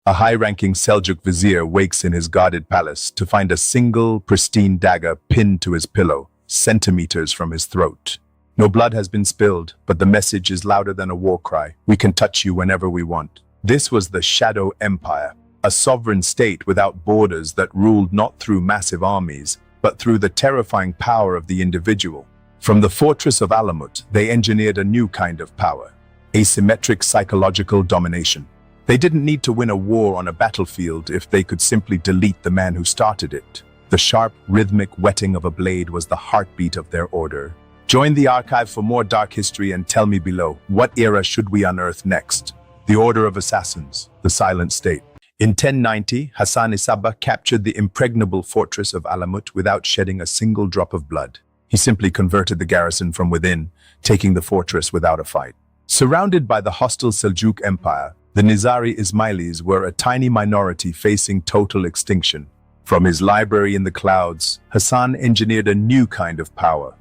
A high-ranking Seljuk vizier wakes in his guarded palace to find a single, pristine dagger pinned to his pillow, centimeters from his throat. No blood has been spilled, but the message is louder than a war cry. We can touch you whenever we want. This was the Shadow Empire, a sovereign state without borders that ruled not through massive armies, but through the terrifying power of the individual. From the fortress of Alamut, they engineered a new kind of power, asymmetric psychological domination. They didn't need to win a war on a battlefield if they could simply delete the man who started it. The sharp, rhythmic whetting of a blade was the heartbeat of their order. Join the archive for more dark history and tell me below, what era should we unearth next? The Order of Assassins, the Silent State. In 1090, Hassan-i captured the impregnable fortress of Alamut without shedding a single drop of blood. He simply converted the garrison from within, taking the fortress without a fight. Surrounded by the hostile Seljuk Empire, the Nizari Ismailis were a tiny minority facing total extinction. From his library in the clouds, Hassan engineered a new kind of power,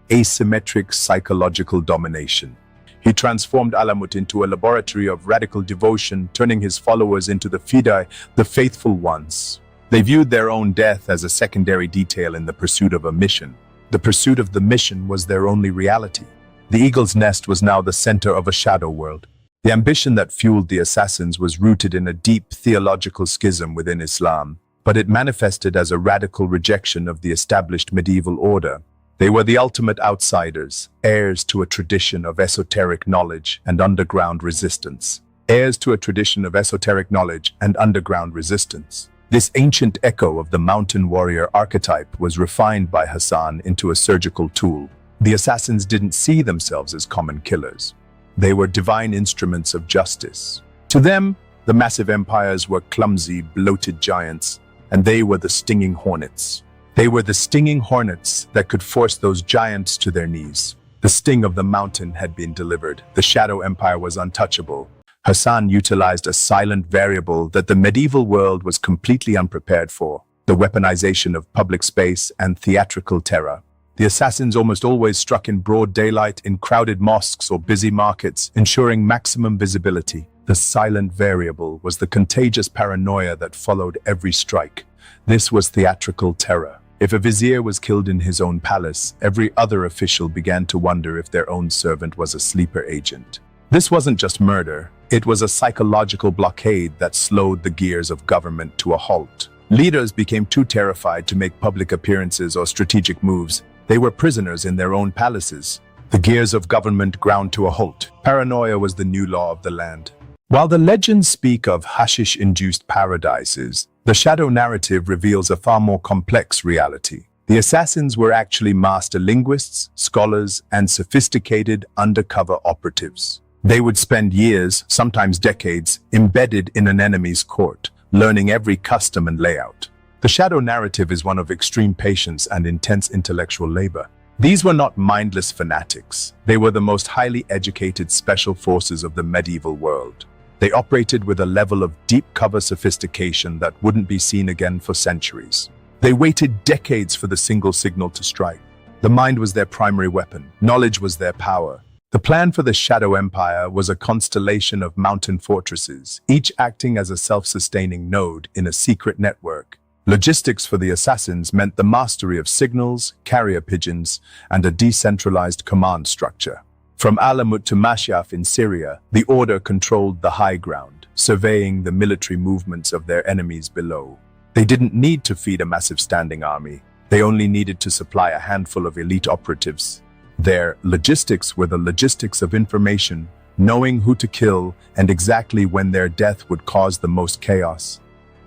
asymmetric psychological domination. He transformed Alamut into a laboratory of radical devotion, turning his followers into the Fidai, the faithful ones. They viewed their own death as a secondary detail in the pursuit of a mission. The pursuit of the mission was their only reality. The eagle's nest was now the center of a shadow world. The ambition that fueled the assassins was rooted in a deep theological schism within Islam, but it manifested as a radical rejection of the established medieval order. They were the ultimate outsiders, heirs to a tradition of esoteric knowledge and underground resistance. Heirs to a tradition of esoteric knowledge and underground resistance. This ancient echo of the mountain warrior archetype was refined by Hassan into a surgical tool. The assassins didn't see themselves as common killers. They were divine instruments of justice. To them, the massive empires were clumsy, bloated giants, and they were the stinging hornets. They were the stinging hornets that could force those giants to their knees. The sting of the mountain had been delivered. The Shadow Empire was untouchable. Hassan utilized a silent variable that the medieval world was completely unprepared for, the weaponization of public space and theatrical terror. The assassins almost always struck in broad daylight in crowded mosques or busy markets, ensuring maximum visibility. The silent variable was the contagious paranoia that followed every strike. This was theatrical terror. If a vizier was killed in his own palace, every other official began to wonder if their own servant was a sleeper agent. This wasn't just murder, it was a psychological blockade that slowed the gears of government to a halt. Leaders became too terrified to make public appearances or strategic moves. They were prisoners in their own palaces. The gears of government ground to a halt. Paranoia was the new law of the land. While the legends speak of hashish-induced paradises, the shadow narrative reveals a far more complex reality. The assassins were actually master linguists, scholars, and sophisticated undercover operatives. They would spend years, sometimes decades, embedded in an enemy's court, learning every custom and layout. The shadow narrative is one of extreme patience and intense intellectual labor. These were not mindless fanatics. They were the most highly educated special forces of the medieval world. They operated with a level of deep cover sophistication that wouldn't be seen again for centuries. They waited decades for the single signal to strike. The mind was their primary weapon. Knowledge was their power. The plan for the Shadow Empire was a constellation of mountain fortresses, each acting as a self-sustaining node in a secret network. Logistics for the assassins meant the mastery of signals, carrier pigeons, and a decentralized command structure. From Alamut to Mashyaf in Syria, the order controlled the high ground, surveying the military movements of their enemies below. They didn't need to feed a massive standing army. They only needed to supply a handful of elite operatives. Their logistics were the logistics of information, knowing who to kill and exactly when their death would cause the most chaos.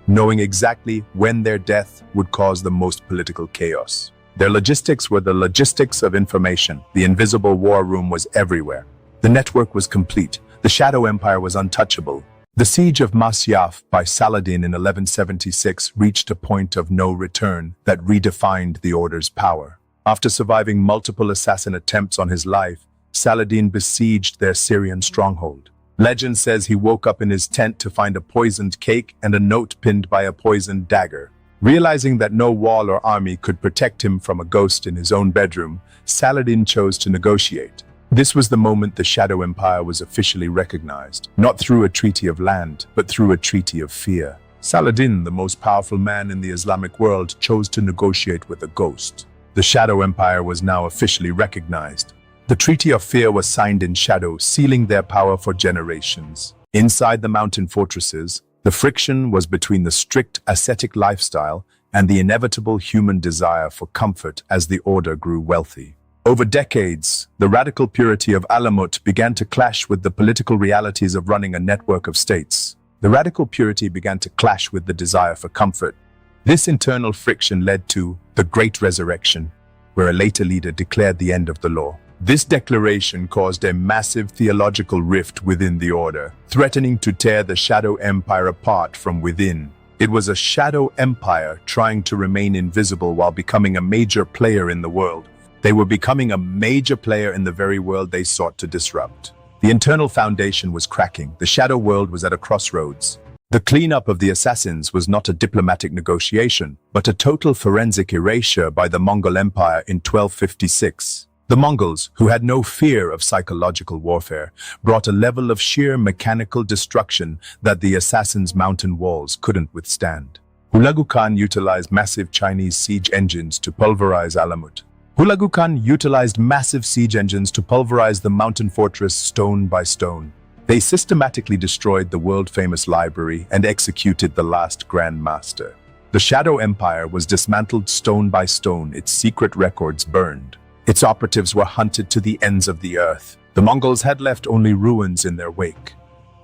Knowing exactly when their death would cause the most political chaos. Their logistics were the logistics of information. The invisible war room was everywhere. The network was complete. The Shadow Empire was untouchable. The siege of Masyaf by Saladin in 1176 reached a point of no return that redefined the order's power. After surviving multiple assassin attempts on his life, Saladin besieged their Syrian stronghold. Legend says he woke up in his tent to find a poisoned cake and a note pinned by a poisoned dagger. Realizing that no wall or army could protect him from a ghost in his own bedroom, Saladin chose to negotiate. This was the moment the Shadow Empire was officially recognized, not through a treaty of land, but through a treaty of fear. Saladin, the most powerful man in the Islamic world, chose to negotiate with a ghost. The Shadow Empire was now officially recognized. The Treaty of Fear was signed in shadow, sealing their power for generations. Inside the mountain fortresses, the friction was between the strict ascetic lifestyle and the inevitable human desire for comfort as the order grew wealthy. Over decades, the radical purity of Alamut began to clash with the political realities of running a network of states. The radical purity began to clash with the desire for comfort. This internal friction led to the Great Resurrection, where a later leader declared the end of the law. This declaration caused a massive theological rift within the order, threatening to tear the Shadow Empire apart from within. It was a Shadow Empire trying to remain invisible while becoming a major player in the world. They were becoming a major player in the very world they sought to disrupt. The internal foundation was cracking. The shadow world was at a crossroads. The cleanup of the assassins was not a diplomatic negotiation, but a total forensic erasure by the Mongol Empire in 1256. The Mongols, who had no fear of psychological warfare, brought a level of sheer mechanical destruction that the assassins' mountain walls couldn't withstand. Hulagu Khan utilized massive Chinese siege engines to pulverize Alamut. Hulagu Khan utilized massive siege engines to pulverize the mountain fortress stone by stone. They systematically destroyed the world-famous library and executed the last Grand Master. The Shadow Empire was dismantled stone by stone, its secret records burned. Its operatives were hunted to the ends of the earth. The Mongols had left only ruins in their wake.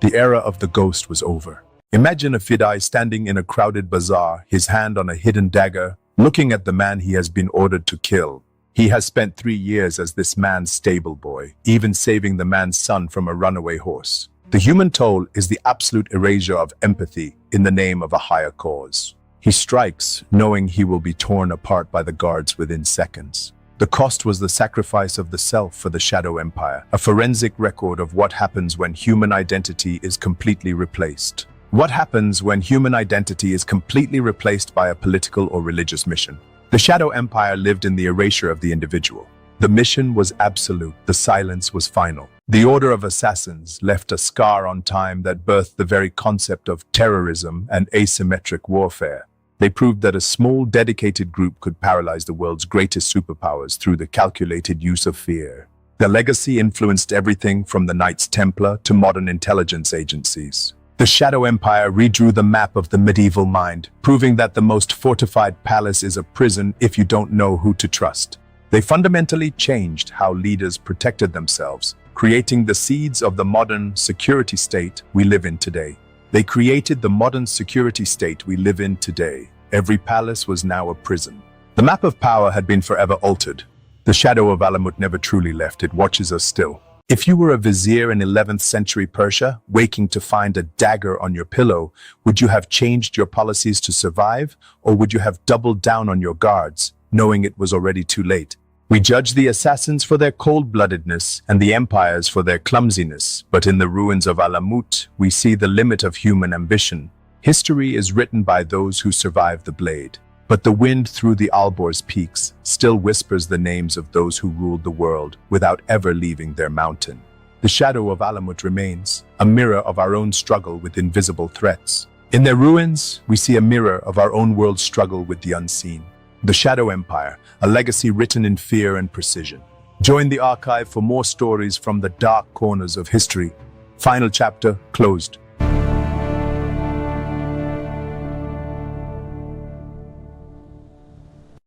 The era of the ghost was over. Imagine a Fidai standing in a crowded bazaar, his hand on a hidden dagger, looking at the man he has been ordered to kill. He has spent 3 years as this man's stable boy, even saving the man's son from a runaway horse. The human toll is the absolute erasure of empathy in the name of a higher cause. He strikes, knowing he will be torn apart by the guards within seconds. The cost was the sacrifice of the self for the Shadow Empire, a forensic record of what happens when human identity is completely replaced. What happens when human identity is completely replaced by a political or religious mission? The Shadow Empire lived in the erasure of the individual. The mission was absolute, the silence was final. The Order of Assassins left a scar on time that birthed the very concept of terrorism and asymmetric warfare. They proved that a small, dedicated group could paralyze the world's greatest superpowers through the calculated use of fear. Their legacy influenced everything from the Knights Templar to modern intelligence agencies. The Shadow Empire redrew the map of the medieval mind, proving that the most fortified palace is a prison if you don't know who to trust. They fundamentally changed how leaders protected themselves, creating the seeds of the modern security state we live in today. They created the modern security state we live in today. Every palace was now a prison. The map of power had been forever altered. The shadow of Alamut never truly left. It watches us still. If you were a vizier in 11th century Persia, waking to find a dagger on your pillow, would you have changed your policies to survive, or would you have doubled down on your guards, knowing it was already too late? We judge the assassins for their cold-bloodedness and the empires for their clumsiness, but in the ruins of Alamut, we see the limit of human ambition. History is written by those who survive the blade, but the wind through the Alborz peaks still whispers the names of those who ruled the world without ever leaving their mountain. The shadow of Alamut remains, a mirror of our own struggle with invisible threats. In their ruins, we see a mirror of our own world's struggle with the unseen. The Shadow Empire, a legacy written in fear and precision. Join the archive for more stories from the dark corners of history. Final chapter closed.